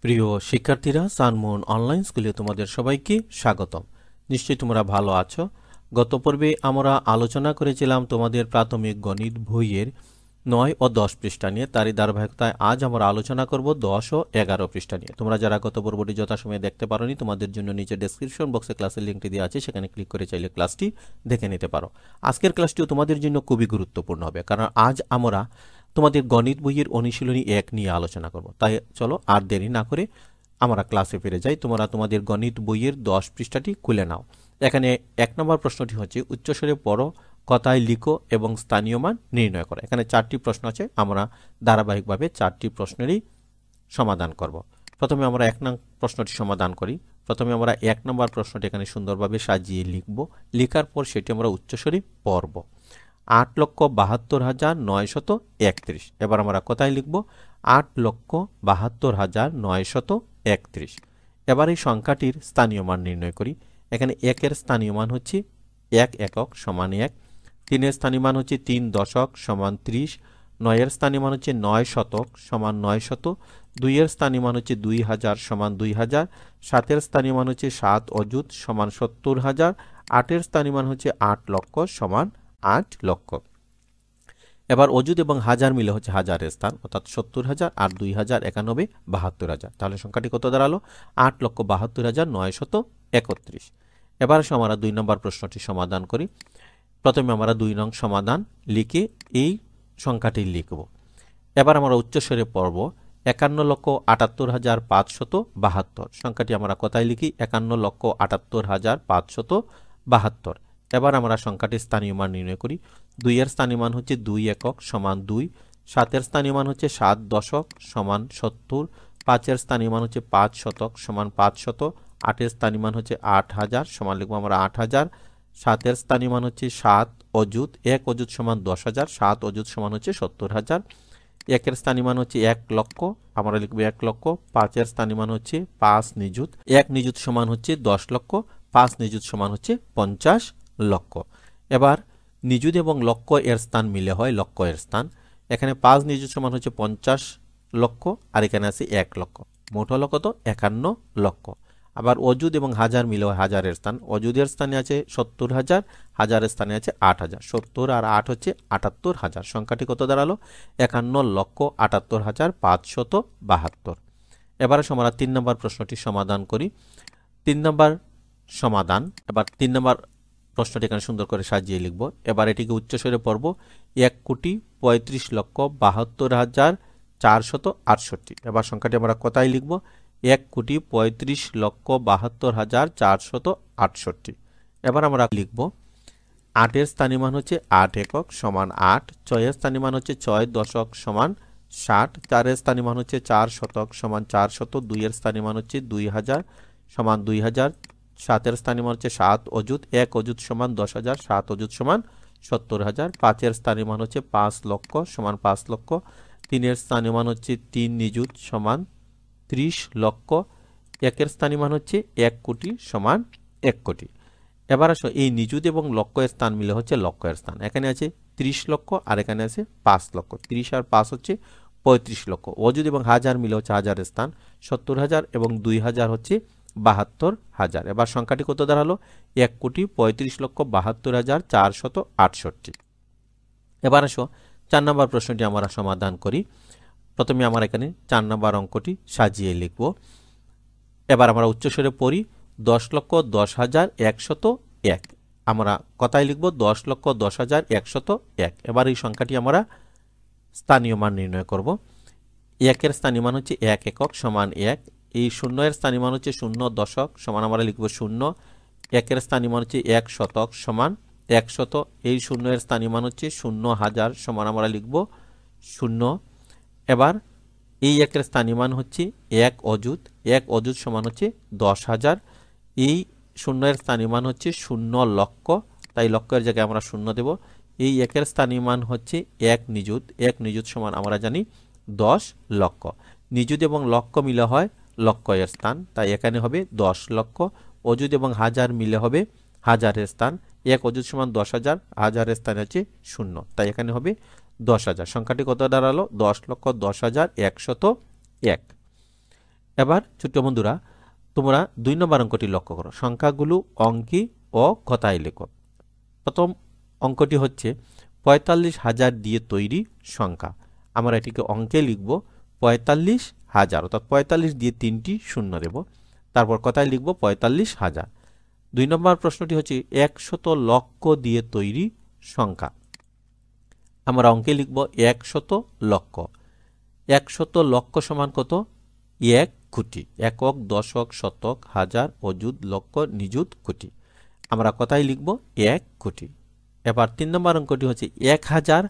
প্রিয় শিক্ষার্থীরা, Sunmoon online স্কুলে তোমাদের সবাইকে স্বাগতম। নিশ্চয়ই তোমরা ভালো আছো। গত পর্বে আমরা আলোচনা করেছিলাম তোমাদের প্রাথমিক গণিত বইয়ের 9 ও 10 পৃষ্ঠা নিয়ে। তারই ধারাবাহিকতায় আজ আমরা আলোচনা করব 10 ও 11 পৃষ্ঠা নিয়ে। তোমরা যারা গত পর্বটি যথাসময়ে দেখতে পারোনি, তোমাদের জন্য নিচে ডেসক্রিপশন বক্সে ক্লাসের লিঙ্কটি দেওয়া আছে, সেখানে ক্লিক করে চাইলে ক্লাসটি দেখে নিতে পারো। আজকের ক্লাসটিও তোমাদের জন্য খুবই গুরুত্বপূর্ণ হবে, কারণ আজ আমরা তোমাদের গণিত বইয়ের অনুশীলনী 1 নিয়ে আলোচনা করব। তাই চলো আর দেরি না করে আমরা ক্লাসে ফিরে যাই। তোমরা তোমাদের গণিত বইয়ের 10 পৃষ্ঠাটি খুলে নাও। এখানে 1 নম্বর প্রশ্নটি হচ্ছে উচ্চস্বরে পড়ো, কথায় লিখো এবং স্থানীয় মান নির্ণয় করো। এখানে 4টি প্রশ্ন আছে, আমরা ধারাবাহিকভাবে 4টি প্রশ্নেরই সমাধান করব। প্রথমে আমরা 1 নং প্রশ্নটি সমাধান করি। প্রথমে আমরা 1 নম্বর প্রশ্নটি এখানে সুন্দরভাবে সাজিয়ে লিখব। লেখার পর সেটি আমরা উচ্চস্বরে পড়ব। 8,72,931। এবার আমরা কোথায় লিখব? 8,72,931। এবার এই সংখ্যাটির স্থানীয় মান নির্ণয় করি। এখানে 1 এর স্থানীয় মান হচ্ছে 1 একক সমান 1, 3 এর স্থানীয় মান হচ্ছে 3 দশক সমান 30, 9 এর স্থানীয় মান হচ্ছে 9 শতক সমান 9 শত, 2 এর স্থানীয় মান হচ্ছে 2000 সমান 2000, 7 এর স্থানীয় মান হচ্ছে 7 অযুত সমান 70,000, 8 এর স্থানীয় মান হচ্ছে 8 লক্ষ সমান 8 লক্ষ। এবার অযুত এবং হাজার মিলে হচ্ছে হাজারের স্থান, অর্থাৎ 70,000 আর 2000 91 72,000। তাহলে সংখ্যাটি কত দাঁড়ালো? 8,72,931। এবার আমরা 2 নম্বর প্রশ্নটি সমাধান করি। প্রথমে আমরা 2 নং সমাধান লিখে এই সংখ্যাটি লিখব। এবার আমরা উচ্চস্বরে পড়ব। 51,78,572। সংখ্যাটি আমরা কোথায় লিখি? 51,78,572। এবার আমরা সংখ্যাটির স্থানীয় মান নির্ণয় করি। 2 এর স্থানীয় মান হচ্ছে 2 একক সমান 2, 7 এর স্থানীয় মান হচ্ছে 7 দশক সমান 70, 5 এর স্থানীয় মান হচ্ছে 5 শতক সমান 5 শত, 8 এর স্থানীয় মান হচ্ছে 8,000 সমান লিখবো আমরা 8,000, 7 এর স্থানীয় মান হচ্ছে 7 অযুত, 1 অযুত সমান 10,000, 7 অযুত সমান হচ্ছে 70,000, 1 এর স্থানীয় মান হচ্ছে 1 লক্ষ, আমরা লিখবো 1 লক্ষ, 5 এর স্থানীয় মান হচ্ছে 5 নিযুত, 1 নিযুত সমান হচ্ছে 10 লক্ষ, 5 নিযুত সমান হচ্ছে 50 লক্ষ। এবার নিযুত এবং লক্ষ এর স্থান মিলে হয় লক্ষ এর স্থান। এখানে 5 নিযুত সমান হচ্ছে 50 লক্ষ আর এখানে আছে 1 লক্ষ, মোট হলো কত? 51 লক্ষ। আবার অযুত এবং হাজার মিলে হয় হাজারের স্থান। অযুতের স্থানে আছে 70,000, হাজারের স্থানে আছে 8,000। 70 আর 8 হচ্ছে 78,000। সংখ্যাটি কত দাঁড়ালো? 51,78,572। এবার আমরা 3 নম্বর প্রশ্নটি সমাধান করি। 3 নম্বর সমাধান। এবার 3 নম্বর প্রশ্নটি এখানে সুন্দর করে সাজিয়ে লিখব। এবার এটিকে উচ্চস্বরে পড়ব। 1,35,65,468। এবার সংখ্যাটি আমরা কোথায় লিখব? 1,35,65,468। এবার আমরা লিখব 8 এর স্থানীয় মান হচ্ছে 8 একক সমান 8, 6 এর স্থানীয় মান হচ্ছে 6 দশক সমান 60, 4 এর স্থানীয় মান হচ্ছে 4 শতক সমান 4 শত, 2 এর স্থানীয় মান হচ্ছে 2000 সমান 2000, 7 এর স্থানীয় মান হচ্ছে 7 অযুত, 1 অযুত সমান 10,000, 7 অযুত সমান 70,000, 5 এর স্থানীয় মান হচ্ছে 5 লক্ষ সমান 5 লক্ষ, 3 এর স্থানীয় মান হচ্ছে 3 নিযুত সমান 30 লক্ষ, 1 এর স্থানীয় মান হচ্ছে 1 কোটি সমান 1 কোটি। এবার আসো এই নিযুত এবং লক্ষ এর স্থান মিলে হচ্ছে লক্ষ এর স্থান। এখানে আছে 30 লক্ষ আর এখানে আছে 5 লক্ষ। 30 আর 5 হচ্ছে 35 লক্ষ। অযুত এবং হাজার মিলে হচ্ছে হাজারের স্থান। 70,000 এবং 2,000 হচ্ছে 72,000। এবার সংখ্যাটি কত দাঁড়ালো? 1,35,72,468। এবার আসো 4 নম্বর প্রশ্নটি আমরা সমাধান করি। প্রথমে আমরা এখানে 4 নম্বর অঙ্কটি সাজিয়ে লিখব। এবার আমরা উচ্চস্বরে পড়ি। 10,10,101। আমরা কথায় লিখব 10,10,101। এবার এই সংখ্যাটি আমরা স্থানীয় মান নির্ণয় করব। 1 এর স্থানীয় মান হচ্ছে 1 একক সমান 1, এই 0 এর স্থানীয় মান হচ্ছে 0 দশক সমান আমরা লিখব 0, 1 এর স্থানীয় মান হচ্ছে 1 শতক সমান 1 শত, এই 0 এর স্থানীয় মান হচ্ছে 0,000 সমান আমরা লিখব 0। এবার এই 1 এর স্থানীয় মান হচ্ছে 1 অযুত, 1 অযুত সমান হচ্ছে 10,000, এই 0 এর স্থানীয় মান হচ্ছে 0 লক্ষ, তাই লক্ষের জায়গায় আমরা 0 দেব। এই 1 এর স্থানীয় মান হচ্ছে 1 নিযুত, 1 নিযুত সমান আমরা জানি 10 লক্ষ। নিযুত এবং লক্ষ মিলে হয় লক্ষ এর স্থান, তাই এখানে হবে 10 লক্ষ। অযুত এবং হাজার মিলে হবে হাজারের স্থান। 1 অযুত সমান 10,000, হাজারের স্থান হচ্ছে 0, তাই এখানে হবে 10,000। সংখ্যাটি কত দাঁড়ালো? 10,10,101। এবার ছোট্ট বন্ধুরা, তোমরা 2 নম্বর অঙ্কটি লক্ষ্য করো। সংখ্যাগুলো অঙ্কে ও কথায় লেখো। প্রথম অঙ্কটি হচ্ছে 45,000 দিয়ে তৈরি সংখ্যা। আমরা এটিকে অঙ্কে লিখব 45,000, অর্থাৎ 45 দিয়ে 3টি শূন্য দেব, তারপর কথায় লিখব 45,000। 2 নম্বর প্রশ্নটি হচ্ছে 100 লক্ষ দিয়ে তৈরি সংখ্যা। আমরা অঙ্কে লিখব 100 লক্ষ। 100 লক্ষ সমান কত? 1 কোটি। একক, দশক, শতক, হাজার, অযুত, লক্ষ, নিযুত, কোটি। আমরা কথায় লিখব 1 কোটি। এবার 3 নম্বর অঙ্কটি হচ্ছে 1000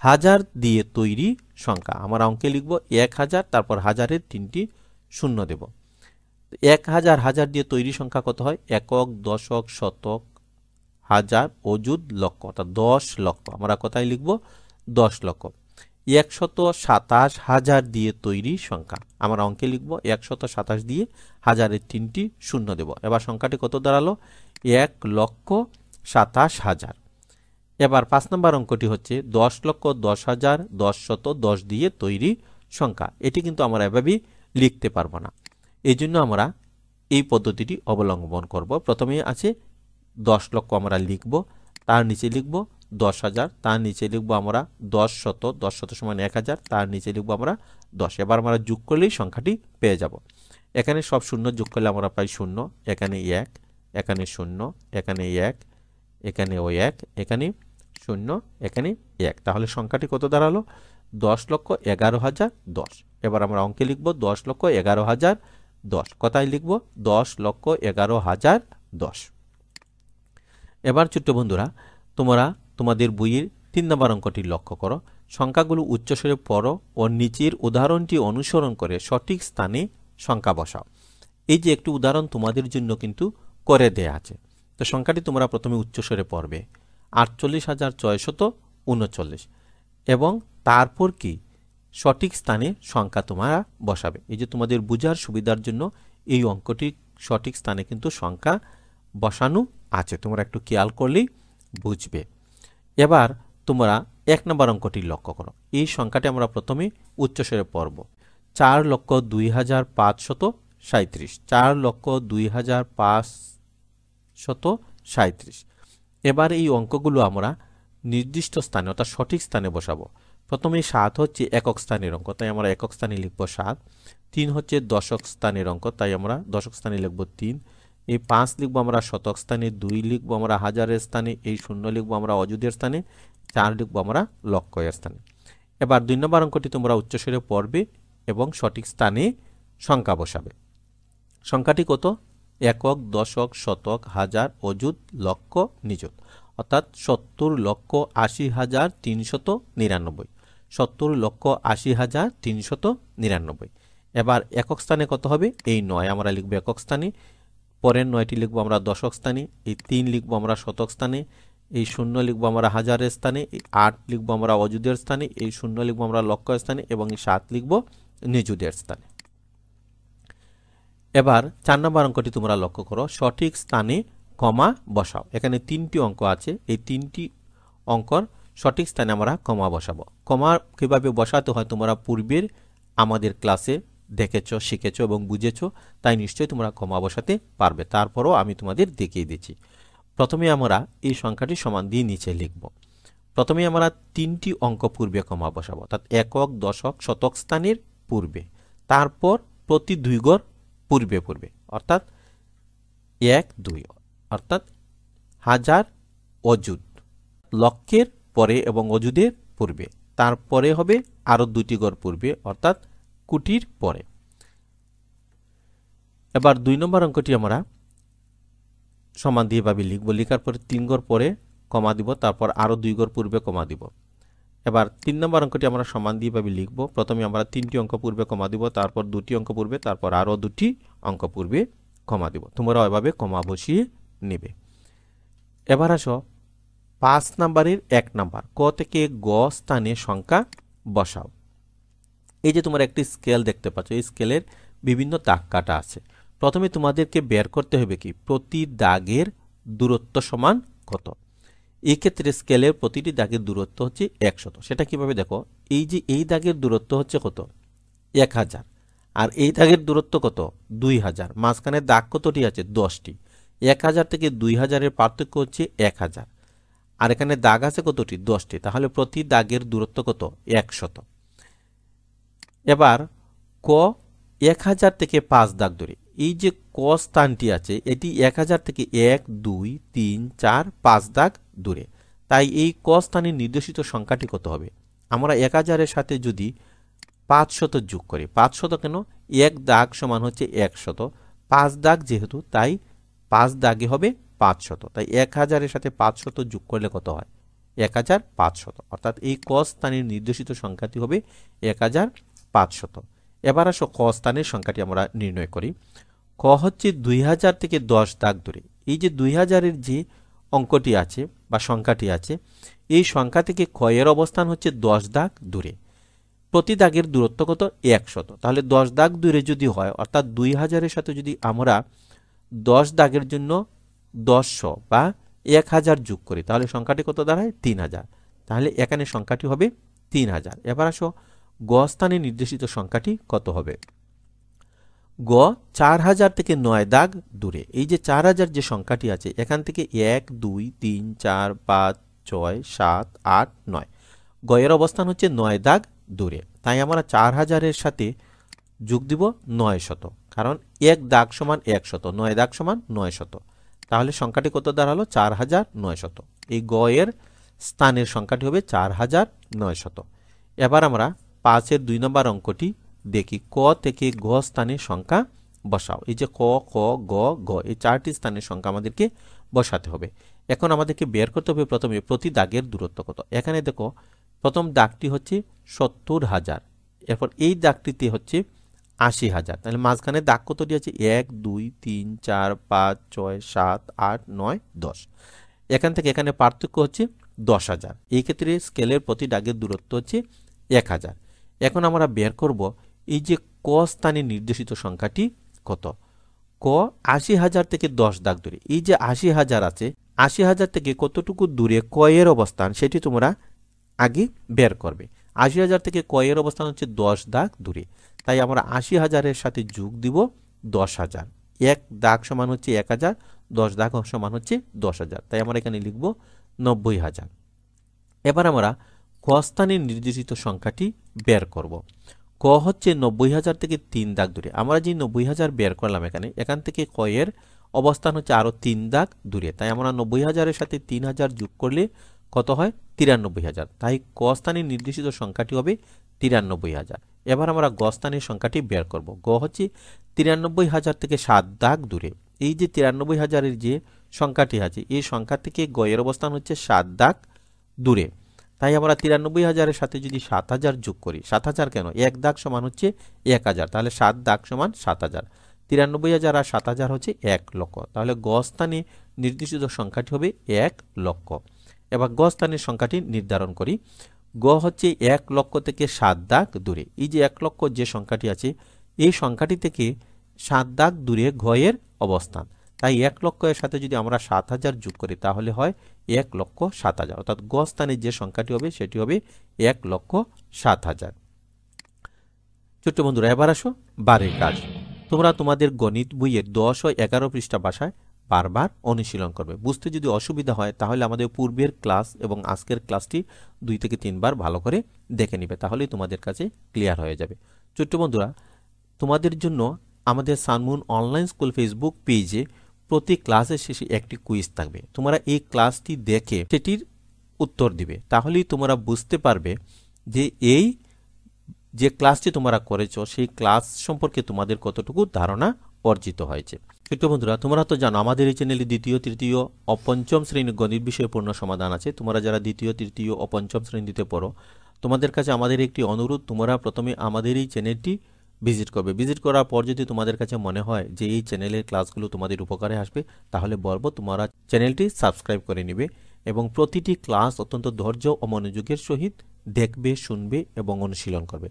হাজার দিয়ে তৈরি সংখ্যা। আমরা অঙ্কে লিখব 1000, তারপর হাজারের 3টি শূন্য দেব। 1000 হাজার দিয়ে তৈরি সংখ্যা কত হয়? একক, দশক, শতক, হাজার, অযুত, লক্ষ, অর্থাৎ 10 লক্ষ। আমরা কথায় লিখব 10 লক্ষ। 127,000 দিয়ে তৈরি সংখ্যা। আমরা অঙ্কে লিখব 127 দিয়ে হাজারের 3টি শূন্য দেব। এবার সংখ্যাটি কত দাঁড়ালো? 1,27,000। এবার 5 নম্বর অঙ্কটি হচ্ছে 10,10,000 10,10 দিয়ে তৈরি সংখ্যা। এটি কিন্তু আমরা এভাবেই লিখতে পারবো না, এই জন্য আমরা এই পদ্ধতিটি অবলম্বন করব। প্রথমে আছে 10 লক্ষ, আমরা লিখব, তার নিচে লিখব 10,000, তার নিচে লিখব আমরা 10,000, 10,000 সমান 1,000, তার নিচে লিখব আমরা 10। এবার আমরা যোগ করলেই সংখ্যাটি পেয়ে যাব। এখানে সব শূন্য যোগ করলে আমরা পাই 0, এখানে 1, এখানে 0, এখানে 1, এখানেও 1, এখানে 0, এখানে 1। তাহলে সংখ্যাটি কত দাঁড়ালো? 10,11,010। এবার আমরা অঙ্কে লিখব 10,11,010। কথায় লিখব 10,11,010। এবার ছোট্ট বন্ধুরা, তোমরা তোমাদের বইয়ের 3 নম্বর অঙ্কটি লক্ষ্য করো। সংখ্যাগুলো উচ্চস্বরে পড়ো ও নিচের উদাহরণটি অনুসরণ করে সঠিক স্থানে সংখ্যা বসাও। এই যে একটি উদাহরণ তোমাদের জন্য কিন্তু করে দেয়া আছে। তো সংখ্যাটি তোমরা প্রথমে উচ্চস্বরে পড়বে 48,639, এবং তারপর কি সঠিক স্থানে সংখ্যা তোমরা বসাবে। এই যে তোমাদের বোঝার সুবিধার জন্য এই অঙ্কটি সঠিক স্থানে কিন্তু সংখ্যা বসানো আছে, তোমরা একটু খেয়াল করলেই বুঝবে। এবার তোমরা 1 নম্বর অঙ্কটি লক্ষ্য করো। এই সংখ্যাটি আমরা প্রথমে উচ্চস্বরে পড়ব 4,02,537। 4,02,537। এবার এই অঙ্কগুলো আমরা নির্দিষ্ট স্থানে অর্থাৎ সঠিক স্থানে বসাবো। প্রথমে 7 হচ্ছে একক স্থানের অঙ্ক, তাই আমরা একক স্থানে লিখব 7। 3 হচ্ছে দশক স্থানের অঙ্ক, তাই আমরা দশক স্থানে লিখব 3। এই 5 লিখব আমরা শতক স্থানে, 2 লিখব আমরা হাজারের স্থানে, এই 0 লিখব আমরা অযুতের স্থানে, 4 লিখব আমরা লক্ষের স্থানে। এবার 2 নম্বর অঙ্কটি তোমরা উচ্চস্বরে পড়বে এবং সঠিক স্থানে সংখ্যা বসাবে। সংখ্যাটি কত? একক, দশক, শতক, হাজার, অযুত, লক্ষ, নিযুত, অর্থাৎ 70,80,399। 70,80,399। এবার একক স্থানে কত হবে? এই 9 আমরা লিখব একক স্থানে, পরের 9টি লিখব আমরা দশক স্থানে, এই 3 লিখব আমরা শতক স্থানে, এই 0 লিখব আমরা হাজারের স্থানে, এই 8 লিখব আমরা অযুতের স্থানে, এই 0 লিখব আমরা লক্ষের স্থানে, এবং এই 7 লিখব নিযুতের স্থানে। এবার 4 নম্বর অঙ্কটি তোমরা লক্ষ্য করো। সঠিক স্থানে কমা বসাও। এখানে 3টি অঙ্ক আছে, এই 3টি অঙ্কর সঠিক স্থানে আমরা কমা বসাবো। কমা কিভাবে বসাতে হয় তোমরা পূর্বের আমাদের ক্লাসে দেখেছো, শিখেছো এবং বুঝেছো, তাই নিশ্চয়ই তোমরা কমা বসাতে পারবে। তারপরও আমি তোমাদের দেখিয়ে দিচ্ছি। প্রথমে আমরা এই সংখ্যাটি সমান দিয়ে নিচে লিখব। প্রথমে আমরা 3টি অঙ্ক পূর্বে কমা বসাবো, অর্থাৎ একক, দশক, শতক স্থানের পূর্বে, তারপর প্রতি 2 ঘর পূর্বে পূর্বে, অর্থাৎ 1, 2, অর্থাৎ হাজার, অযুত, লক্ষের পরে এবং অযুতের পূর্বে, তারপরে হবে আরো 2টি ঘর পূর্বে, অর্থাৎ কোটির পরে। এবার 2 নম্বর অঙ্কটি আমরা সমান দিয়ে ভাবে লিখব। লিখার পরে 3 ঘর পরে কমা দিব, তারপর আরো 2 ঘর পূর্বে কমা দিব। এবার 3 নম্বর অঙ্কটি আমরা সমান দিয়ে ভাবে লিখব। প্রথমে আমরা 3টি অঙ্ক পূর্বে কমা দিব, তারপর 2টি অঙ্ক পূর্বে, তারপর আরো 2টি অঙ্ক পূর্বে কমা দিব। তোমরা এভাবে কমা বসিয়ে নেবে। এবার আসো 5 নম্বরের 1 নম্বর, ক থেকে গ স্থানে সংখ্যা বসাও। এই যে তোমরা একটি স্কেল দেখতে পাচ্ছ, এই স্কেলের বিভিন্ন দাগ কাটা আছে। প্রথমে তোমাদেরকে বের করতে হবে কি প্রতি দাগের দূরত্ব সমান কত। এই ক্ষেত্রে স্কেলের প্রতিটি দাগের দূরত্ব হচ্ছে 100। সেটা কিভাবে দেখো, এই যে এই দাগের দূরত্ব হচ্ছে কত? 1000, আর এই দাগের দূরত্ব কত 2000, মাঝখানে দাগ কতটি আছে 10টি। 1000 থেকে 2000-এর পার্থক্য হচ্ছে 1000, আর এখানে দাগ আছে কতটি 10টি, তাহলে প্রতি দাগের দূরত্ব কত 100। এবার ক 1000 থেকে 5 দাগ দূরে, এই যে ক স্থানটি আছে এটি 1000 থেকে 1 2 3 4 5 দাগ দূরে, তাই এই ক স্থানে নির্দেশিত সংখ্যাটি কত হবে? আমরা 1000-এর সাথে যদি 500 যোগ করি, 500 কেন, এক দাগ সমান হচ্ছে 100, 5 দাগ যেহেতু তাই 5 দাগে হবে 500, তাই 1000-এর সাথে 500 যোগ করলে কত হয় 1500, অর্থাৎ এই ক স্থানের নির্দেশিত সংখ্যাটি হবে 1500। এবার আসো ক স্থানের সংখ্যাটি আমরা নির্ণয় করি। ক হচ্ছে 2000 থেকে 10 দাগ দূরে, এই যে 2000-এর যে অঙ্কটি আছে বা সংখ্যাটি আছে এই সংখ্যা থেকে ক এর অবস্থান হচ্ছে 10 দাগ দূরে, প্রতি দাগের দূরত্ব কত 100, তাহলে 10 দাগ দূরে যদি হয় অর্থাৎ 2000-এর সাথে যদি আমরা 10 দাগের জন্য 100 বা 1000 যোগ করি তাহলে সংখ্যাটি কত দাঁড়ায় 3000, তাহলে এখানে সংখ্যাটি হবে 3000। এবার আসো গ স্থানে নির্দেশিত সংখ্যাটি কত হবে। গ 4000 থেকে 9 দাগ দূরে, এই যে 4000 যে সংখ্যাটি আছে এখান থেকে 1 2 3 4 5 6 7 8 9, গ এর অবস্থান হচ্ছে 9 দাগ দূরে, তাই আমরা 4000-এর সাথে যোগ দিব 900, কারণ এক দাগ সমান 100, 9 দাগ সমান 900, তাহলে সংখ্যাটি কত দাঁড়ালো 4900। এই গ এর স্থানের সংখ্যাটি হবে 4900। এবার আমরা 5-এর 2 নম্বর অঙ্কটি দেখি। ক থেকে গ স্থানের সংখ্যা বসাও, এই যে ক খ গ গ এই 4টি স্থানের সংখ্যা আমাদেরকে বসাতে হবে। এখন আমাদেরকে বের করতে হবে প্রথমে প্রতি দাগের দূরত্ব কত। এখানে দেখো প্রথম দাগটি হচ্ছে 70000, এরপর এই দাগটিতে হচ্ছে 80000, তাহলে মাঝখানে দাগ কতটি আছে 1 2 3 4 5 6 7 8 9 10, এখান থেকে এখানে পার্থক্য হচ্ছে 10000, এই ক্ষেত্রে স্কেলের প্রতি দাগের দূরত্ব হচ্ছে 1000। এখন আমরা বের করব এই যে ক স্থানে নির্দেশিত সংখ্যাটি কত। ক 80000 থেকে 10 দাগ দূরে, এই যে 80000 আছে 80000 থেকে কতটুকু দূরে ক এর অবস্থান সেটি তোমরা আগে বের করবে। 80000 থেকে ক এর অবস্থান হচ্ছে 10 দাগ দূরে, তাই আমরা 80000-এর সাথে যোগ দিব 10000, এক দাগ সমান হচ্ছে 1000, 10 দাগ সমান হচ্ছে 10000, তাই আমরা এখানে লিখব 90000। এবার আমরা ক স্থানে নির্দেশিত সংখ্যাটি বের করব। ক হচ্ছে 90000 থেকে 3 দাগ দূরে, আমরা যে 90000 বের করলাম এখান থেকে ক এর অবস্থান হচ্ছে আরো 3 দাগ দূরে, তাই আমরা 90000-এর সাথে 3000 যোগ করলে কত হয় 93000, তাই ক স্থানে নির্দেশিত সংখ্যাটি হবে 93000। এবার আমরা গ স্থানের সংখ্যাটি বের করব। গ হচ্ছে 93000 থেকে 7 দাগ দূরে, এই যে 93000-এর যে সংখ্যাটি আছে এই সংখ্যা থেকে গ এর অবস্থান হচ্ছে 7 দাগ দূরে, তাই আমরা 93000-এর সাথে যদি 7000 যোগ করি, 7000 কেন, এক দাগ সমান হচ্ছে 1000, তাহলে 7 দাগ সমান 7000, 93000 আর 7000 হচ্ছে 1 লক্ষ, তাহলে গ স্থানে নির্দেশিত সংখ্যাটি হবে 1 লক্ষ। এবার গ স্থানের সংখ্যাটি নির্ধারণ করি। গ হচ্ছে 1 লক্ষ থেকে 7 দাগ দূরে, এই যে 1 লক্ষ যে সংখ্যাটি আছে এই সংখ্যাটি থেকে 7 দাগ দূরে ঘ এর অবস্থান, তাই 1 লক্ষ-এর সাথে যদি আমরা 7000 যোগ করি তাহলে হয় 1,07,000, অর্থাৎ গ স্থানে যে সংখ্যাটি হবে সেটি হবে 1,07,000। ছোট্ট বন্ধুরা এবার আসো বারের কাজ। তোমরা তোমাদের গণিত বইয়ের 10 ও 11 পৃষ্ঠা ভাষায় বারবার অনুশীলন করবে। বুঝতে যদি অসুবিধা হয় তাহলে আমাদের পূর্বের ক্লাস এবং আজকের ক্লাসটি 2 থেকে 3 বার ভালো করে দেখে নিবে, তাহলেই তোমাদের কাছে ক্লিয়ার হয়ে যাবে। ছোট্ট বন্ধুরা তোমাদের জন্য আমাদের সানমুন অনলাইন স্কুল ফেসবুক পেজে প্রতি ক্লাসের শেষে একটি কুইজ থাকবে, তোমরা এই ক্লাসটি দেখে সেটির উত্তর দিবে, তাহলেই তোমরা বুঝতে পারবে যে এই যে ক্লাসটি তোমরা করেছো সেই ক্লাস সম্পর্কে তোমাদের কতটুকু ধারণা অর্জিত হয়েছে। ছোট্ট বন্ধুরা তোমরা তো জানো আমাদের এই চ্যানেলে দ্বিতীয় তৃতীয় ও পঞ্চম শ্রেণীর গণিত বিষয়ে পূর্ণ সমাধান আছে। তোমরা যারা দ্বিতীয় তৃতীয় ও পঞ্চম শ্রেণীতে পড়ো তোমাদের কাছে আমাদের একটি অনুরোধ, তোমরা প্রথমে আমাদের এই চ্যানেলটি ভিজিট করবে। ভিজিট করার পর যদি তোমাদের কাছে মনে হয় যে এই চ্যানেলের ক্লাসগুলো তোমাদের উপকারে আসবে তাহলে বলবো তোমরা চ্যানেলটি সাবস্ক্রাইব করে নিবে এবং প্রতিটি ক্লাস অত্যন্ত ধৈর্য ও মনোযোগের সহিত দেখবে, শুনবে এবং অনুশীলন করবে।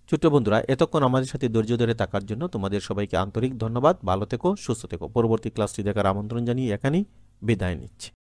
ছোট্ট বন্ধুরা এতক্ষণ আমাদের সাথে ধৈর্য ধরে থাকার জন্য তোমাদের সবাইকে আন্তরিক ধন্যবাদ। ভালো থেকো, সুস্থ থেকো। পরবর্তী ক্লাসটি দেখার আমন্ত্রণ জানিয়ে এখানেই বিদায় নিচ্ছি।